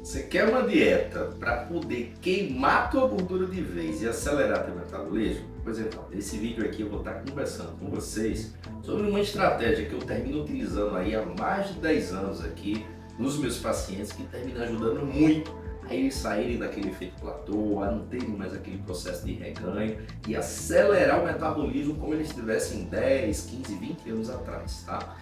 Você quer uma dieta para poder queimar tua gordura de vez e acelerar teu metabolismo? Pois então, nesse vídeo aqui eu vou estar conversando com vocês sobre uma estratégia que eu termino utilizando aí há mais de 10 anos aqui nos meus pacientes, que termina ajudando muito a eles saírem daquele efeito platô, a não terem mais aquele processo de reganho e acelerar o metabolismo como eles tivessem 10, 15, 20 anos atrás, tá?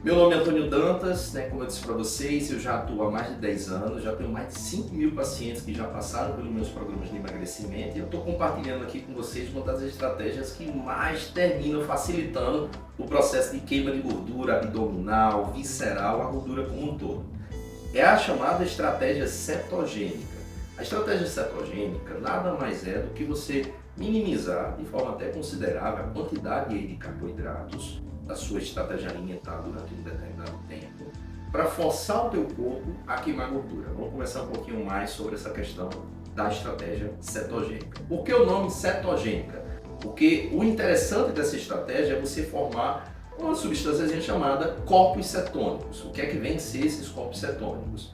Meu nome é Antônio Dantas, né? Como eu disse para vocês, eu já atuo há mais de 10 anos, já tenho mais de 5 mil pacientes que já passaram pelos meus programas de emagrecimento e eu estou compartilhando aqui com vocês uma das estratégias que mais terminam facilitando o processo de queima de gordura abdominal, visceral, a gordura como um todo. É a chamada estratégia cetogênica. A estratégia cetogênica nada mais é do que você minimizar de forma até considerável a quantidade de carboidratos da sua estratégia alimentar durante um determinado tempo, para forçar o teu corpo a queimar gordura. Vamos conversar um pouquinho mais sobre essa questão da estratégia cetogênica. Por que o nome cetogênica? Porque o interessante dessa estratégia é você formar uma substância chamada corpos cetônicos. O que é que vem ser esses corpos cetônicos?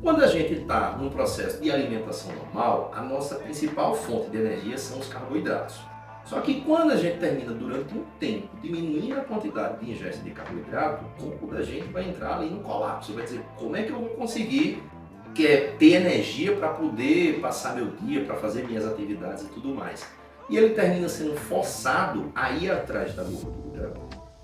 Quando a gente está num processo de alimentação normal, a nossa principal fonte de energia são os carboidratos. Só que quando a gente termina durante um tempo diminuindo a quantidade de ingesta de carboidrato, o corpo da gente vai entrar ali no colapso. Vai dizer, como é que eu vou conseguir ter energia para poder passar meu dia, para fazer minhas atividades e tudo mais. E ele termina sendo forçado a ir atrás da gordura,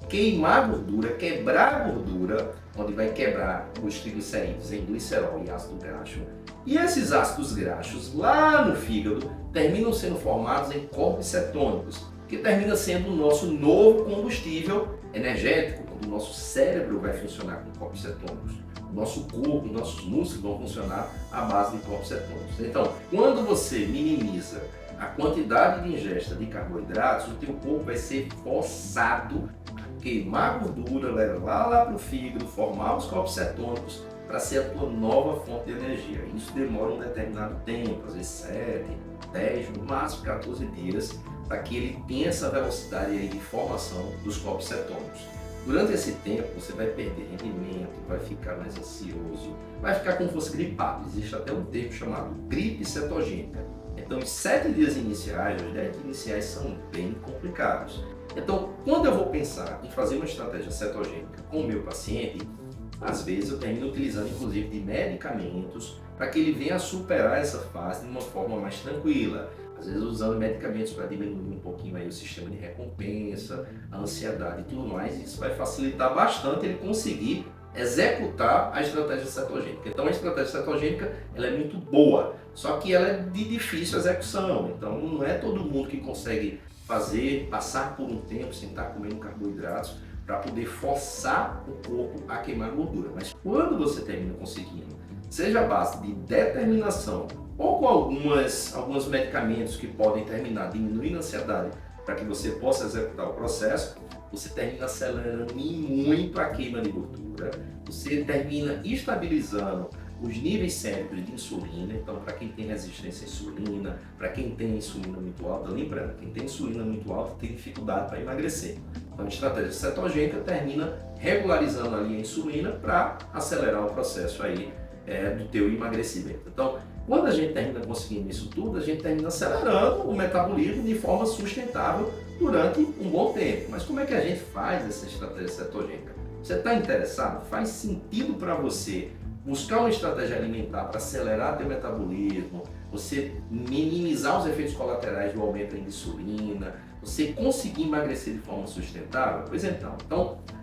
queimar a gordura, quebrar a gordura, onde vai quebrar os triglicerídeos em glicerol e ácido graxo. E esses ácidos graxos lá no fígado terminam sendo formados em corpos cetônicos, que termina sendo o nosso novo combustível energético, quando o nosso cérebro vai funcionar com corpos cetônicos. O nosso corpo, nossos músculos vão funcionar à base de corpos cetônicos. Então, quando você minimiza a quantidade de ingesta de carboidratos, o teu corpo vai ser forçado a queimar a gordura, levar lá para o fígado, formar os corpos cetônicos para ser a tua nova fonte de energia. Isso demora um determinado tempo, às vezes 7, 10, no máximo 14 dias, para que ele tenha essa velocidade aí de formação dos corpos cetônicos. Durante esse tempo você vai perder rendimento, vai ficar mais ansioso, vai ficar como se fosse gripado. Existe até um termo chamado gripe cetogênica. Então os 7 dias iniciais, os 10 dias iniciais são bem complicados. Então quando eu vou pensar em fazer uma estratégia cetogênica com o meu paciente, às vezes eu termino utilizando inclusive de medicamentos para que ele venha a superar essa fase de uma forma mais tranquila. Às vezes usando medicamentos para diminuir um pouquinho aí o sistema de recompensa, a ansiedade e tudo mais. Isso vai facilitar bastante ele conseguir executar a estratégia cetogênica. Então a estratégia cetogênica ela é muito boa, só que ela é de difícil execução. Então não é todo mundo que consegue passar por um tempo sem estar comendo carboidratos para poder forçar o corpo a queimar gordura. Mas quando você termina conseguindo, seja a base de determinação ou com alguns medicamentos que podem terminar diminuindo a ansiedade para que você possa executar o processo, você termina acelerando muito a queima de gordura, você termina estabilizando os níveis cérebros de insulina. Então, para quem tem resistência à insulina, para quem tem insulina muito alta, lembrando, quem tem insulina muito alta tem dificuldade para emagrecer. Então, a estratégia cetogênica termina regularizando ali a insulina para acelerar o processo aí do teu emagrecimento. Então, quando a gente termina conseguindo isso tudo, a gente termina acelerando o metabolismo de forma sustentável durante um bom tempo. Mas como é que a gente faz essa estratégia cetogênica? Você está interessado? Faz sentido para você buscar uma estratégia alimentar para acelerar teu metabolismo, você minimizar os efeitos colaterais do aumento da insulina, você conseguir emagrecer de forma sustentável? Pois então,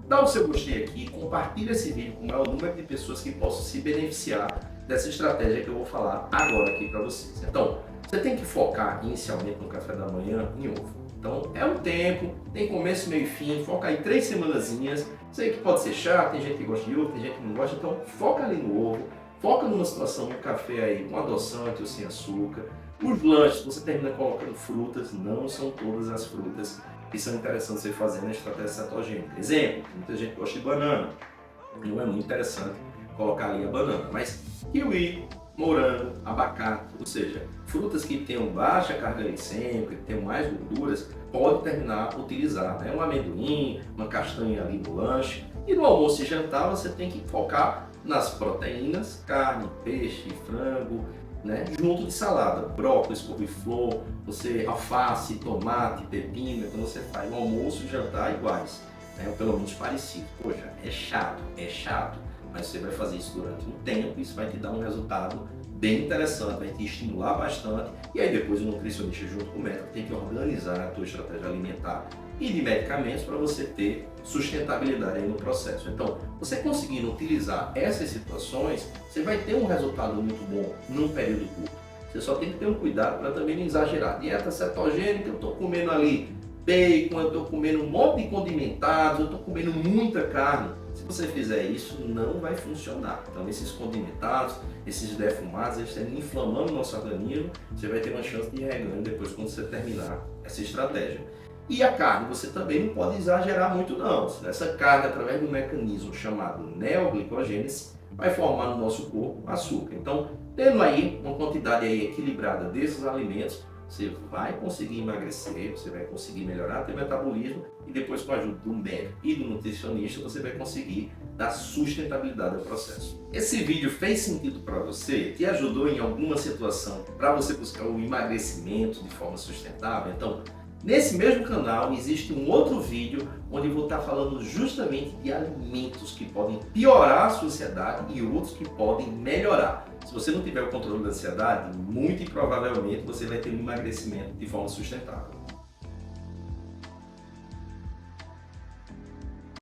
dá o seu gostei aqui, compartilha esse vídeo com o maior número de pessoas que possam se beneficiar dessa estratégia que eu vou falar agora aqui para vocês. Então, você tem que focar inicialmente no café da manhã em ovo. Então, é um tempo, tem começo, meio e fim, foca aí 3 semanazinhas. Sei que pode ser chato, tem gente que gosta de ovo, tem gente que não gosta, então foca ali no ovo, foca numa situação, um café aí com adoçante ou sem açúcar. Os lanches, você termina colocando frutas, não são todas as frutas que são interessantes você fazer na estratégia cetogênica. Exemplo, muita gente gosta de banana, não é muito interessante colocar ali a banana, mas kiwi, morango, abacate, ou seja, frutas que tenham baixa carga glicêmica, que tenham mais gorduras, pode terminar a utilizar, né? Um amendoim, uma castanha ali no lanche. E no almoço e jantar você tem que focar nas proteínas, carne, peixe, frango, né? Junto de salada, brócolis, couve-flor, você alface, tomate, pepino, então você faz um almoço e jantar iguais, né? Ou pelo menos parecido. Poxa, é chato, mas você vai fazer isso durante um tempo, isso vai te dar um resultado bem interessante, vai te estimular bastante, e aí depois o nutricionista junto com o médico tem que organizar a tua estratégia alimentar e de medicamentos para você ter sustentabilidade aí no processo. Então, você conseguindo utilizar essas situações, você vai ter um resultado muito bom num período curto. Você só tem que ter um cuidado para também não exagerar. Dieta cetogênica, eu estou comendo ali bacon, eu estou comendo um monte de condimentados, eu estou comendo muita carne. Se você fizer isso, não vai funcionar. Então, esses condimentados, esses defumados, eles estão inflamando o nosso organismo, você vai ter uma chance de reganho depois quando você terminar essa estratégia. E a carne, você também não pode exagerar muito não. Essa carne, através de um mecanismo chamado neoglicogênese, vai formar no nosso corpo açúcar. Então, tendo aí uma quantidade aí equilibrada desses alimentos, você vai conseguir emagrecer, você vai conseguir melhorar seu metabolismo e depois com a ajuda do médico e do nutricionista você vai conseguir dar sustentabilidade ao processo. Esse vídeo fez sentido para você? Te ajudou em alguma situação para você buscar o emagrecimento de forma sustentável? Então, nesse mesmo canal existe um outro vídeo onde eu vou estar falando justamente de alimentos que podem piorar a sua ansiedade e outros que podem melhorar. Se você não tiver o controle da ansiedade, muito provavelmente você vai ter um emagrecimento de forma sustentável.